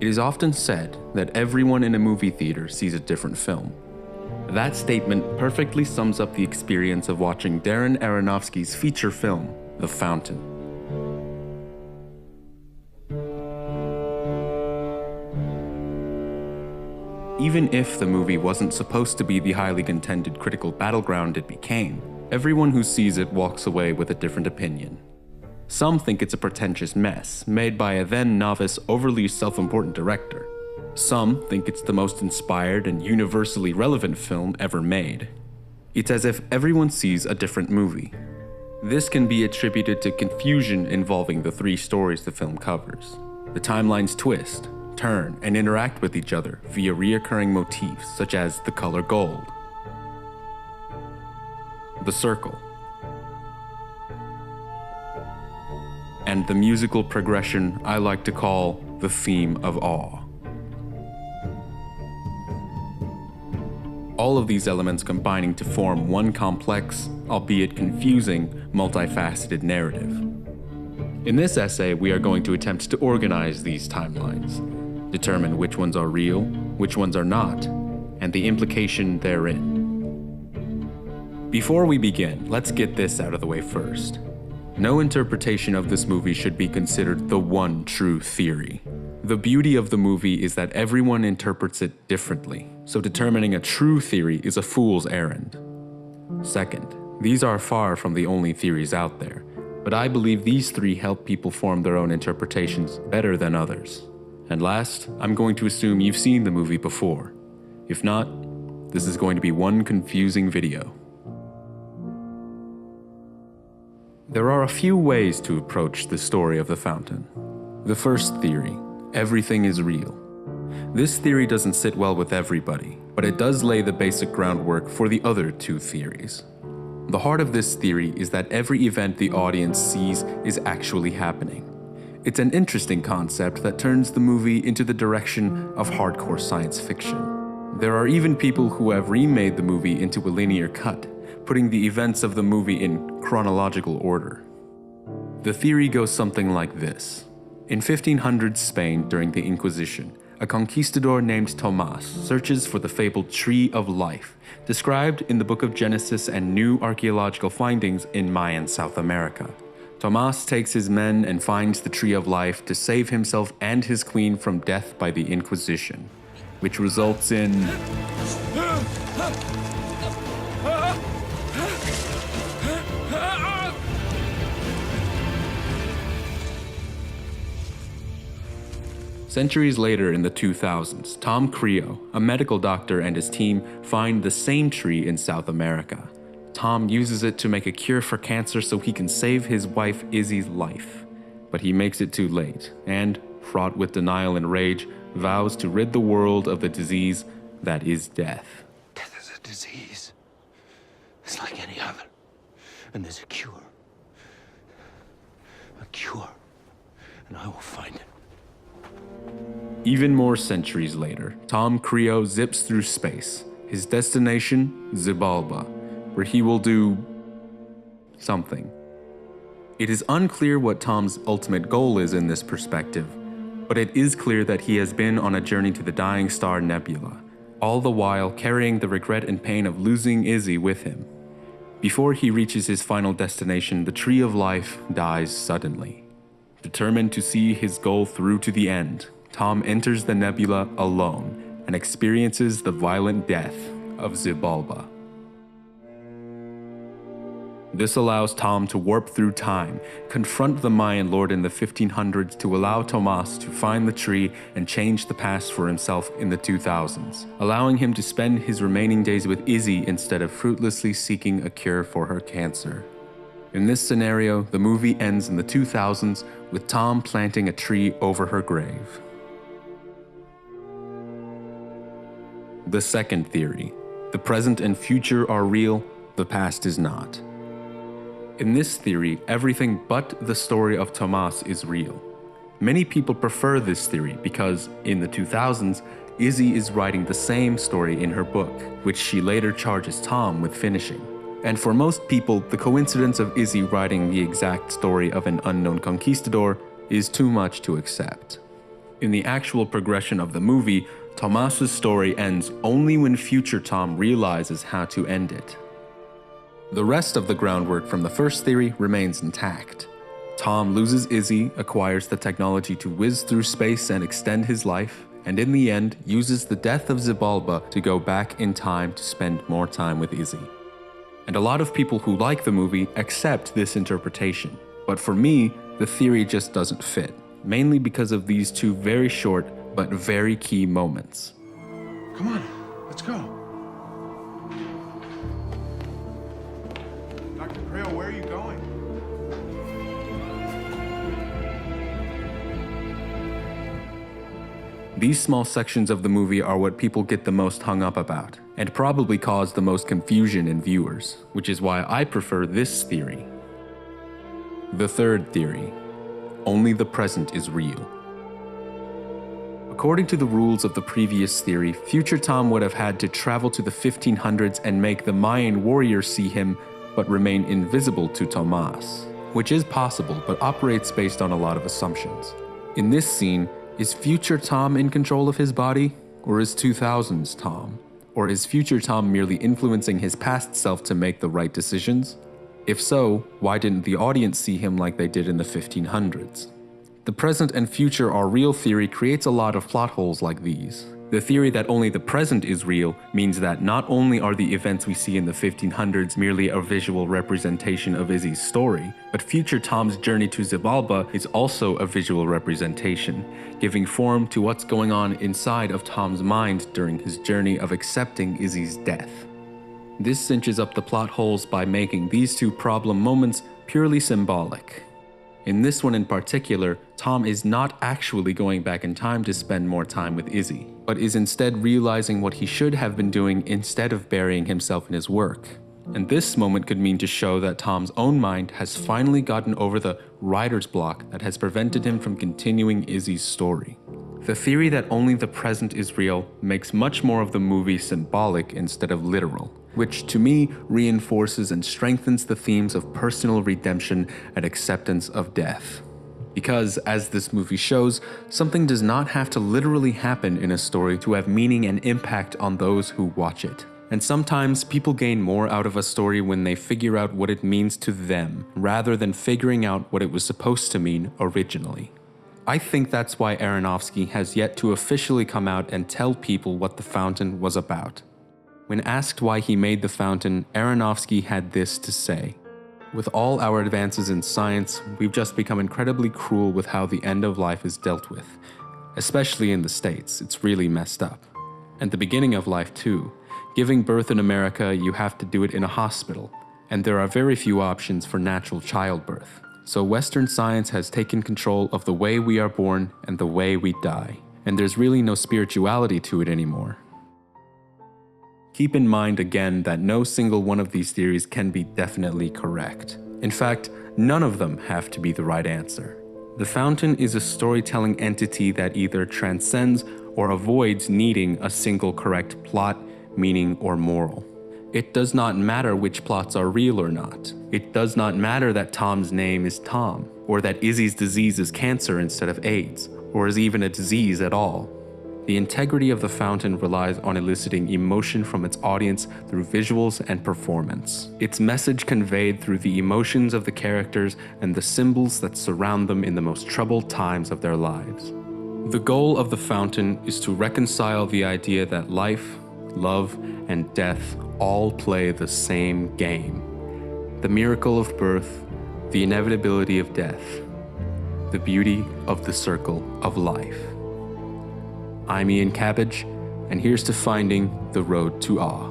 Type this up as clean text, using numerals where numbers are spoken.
It is often said that everyone in a movie theater sees a different film. That statement perfectly sums up the experience of watching Darren Aronofsky's feature film, The Fountain. Even if the movie wasn't supposed to be the highly contended critical battleground it became, everyone who sees it walks away with a different opinion. Some think it's a pretentious mess, made by a then novice, overly self-important director. Some think it's the most inspired and universally relevant film ever made. It's as if everyone sees a different movie. This can be attributed to confusion involving the three stories the film covers. The timelines twist, turn, and interact with each other via reoccurring motifs such as the color gold, the circle, and the musical progression I like to call the theme of awe. All of these elements combining to form one complex, albeit confusing, multifaceted narrative. In this essay, we are going to attempt to organize these timelines, determine which ones are real, which ones are not, and the implication therein. Before we begin, let's get this out of the way first. No interpretation of this movie should be considered the one true theory. The beauty of the movie is that everyone interprets it differently, so determining a true theory is a fool's errand. Second, these are far from the only theories out there, but I believe these three help people form their own interpretations better than others. And last, I'm going to assume you've seen the movie before. If not, this is going to be one confusing video. There are a few ways to approach the story of the fountain. The first theory, everything is real. This theory doesn't sit well with everybody, but it does lay the basic groundwork for the other two theories. The heart of this theory is that every event the audience sees is actually happening. It's an interesting concept that turns the movie into the direction of hardcore science fiction. There are even people who have remade the movie into a linear cut, putting the events of the movie in chronological order. The theory goes something like this. In 1500s Spain during the Inquisition, a conquistador named Tomas searches for the fabled Tree of Life, described in the Book of Genesis and new archaeological findings in Mayan South America. Tomas takes his men and finds the Tree of Life to save himself and his queen from death by the Inquisition, which results in Centuries later in the 2000s, Tom Creo, a medical doctor, and his team find the same tree in South America. Tom uses it to make a cure for cancer so he can save his wife Izzy's life. But he makes it too late, and, fraught with denial and rage, vows to rid the world of the disease that is death. Death is a disease. It's like any other. And there's a cure. A cure. And I will find it. Even more centuries later, Tom Creo zips through space. His destination, Xibalba, where he will do something. It is unclear what Tom's ultimate goal is in this perspective, but it is clear that he has been on a journey to the dying star Nebula, all the while carrying the regret and pain of losing Izzy with him. Before he reaches his final destination, the Tree of Life dies suddenly. Determined to see his goal through to the end, Tom enters the nebula alone and experiences the violent death of Xibalba. This allows Tom to warp through time, confront the Mayan lord in the 1500s to allow Tomas to find the tree and change the past for himself in the 2000s, allowing him to spend his remaining days with Izzy instead of fruitlessly seeking a cure for her cancer. In this scenario, the movie ends in the 2000s with Tom planting a tree over her grave. The second theory, the present and future are real, the past is not. In this theory, everything but the story of Tomas is real. Many people prefer this theory because, in the 2000s, Izzy is writing the same story in her book, which she later charges Tom with finishing. And for most people, the coincidence of Izzy writing the exact story of an unknown conquistador is too much to accept. In the actual progression of the movie, Tomas's story ends only when future Tom realizes how to end it. The rest of the groundwork from the first theory remains intact. Tom loses Izzy, acquires the technology to whiz through space and extend his life, and in the end uses the death of Xibalba to go back in time to spend more time with Izzy. And a lot of people who like the movie accept this interpretation, but for me, the theory just doesn't fit, mainly because of these two very short but very key moments. Come on, let's go. Dr. Creel, where are you going? These small sections of the movie are what people get the most hung up about, and probably cause the most confusion in viewers, which is why I prefer this theory. The third theory: only the present is real. According to the rules of the previous theory, future Tom would have had to travel to the 1500s and make the Mayan warrior see him, but remain invisible to Tomas, which is possible but operates based on a lot of assumptions. In this scene, is future Tom in control of his body, or is 2000s Tom? Or is future Tom merely influencing his past self to make the right decisions? If so, why didn't the audience see him like they did in the 1500s? The present and future are real theory creates a lot of plot holes like these. The theory that only the present is real means that not only are the events we see in the 1500s merely a visual representation of Izzy's story, but future Tom's journey to Xibalba is also a visual representation, giving form to what's going on inside of Tom's mind during his journey of accepting Izzy's death. This cinches up the plot holes by making these two problem moments purely symbolic. In this one in particular, Tom is not actually going back in time to spend more time with Izzy, but is instead realizing what he should have been doing instead of burying himself in his work. And this moment could mean to show that Tom's own mind has finally gotten over the writer's block that has prevented him from continuing Izzy's story. The theory that only the present is real makes much more of the movie symbolic instead of literal, which to me reinforces and strengthens the themes of personal redemption and acceptance of death. Because, as this movie shows, something does not have to literally happen in a story to have meaning and impact on those who watch it. And sometimes people gain more out of a story when they figure out what it means to them, rather than figuring out what it was supposed to mean originally. I think that's why Aronofsky has yet to officially come out and tell people what The Fountain was about. When asked why he made The Fountain, Aronofsky had this to say: "With all our advances in science, we've just become incredibly cruel with how the end of life is dealt with. Especially in the States, it's really messed up. And the beginning of life too. Giving birth in America, you have to do it in a hospital, and there are very few options for natural childbirth. So Western science has taken control of the way we are born and the way we die, and there's really no spirituality to it anymore." Keep in mind again that no single one of these theories can be definitely correct. In fact, none of them have to be the right answer. The Fountain is a storytelling entity that either transcends or avoids needing a single correct plot, meaning, or moral. It does not matter which plots are real or not. It does not matter that Tom's name is Tom, or that Izzy's disease is cancer instead of AIDS, or is even a disease at all. The integrity of The Fountain relies on eliciting emotion from its audience through visuals and performance. Its message conveyed through the emotions of the characters and the symbols that surround them in the most troubled times of their lives. The goal of The Fountain is to reconcile the idea that life, love, and death all play the same game. The miracle of birth, the inevitability of death, the beauty of the circle of life. I'm Ian Cabbage, and here's to finding the road to awe.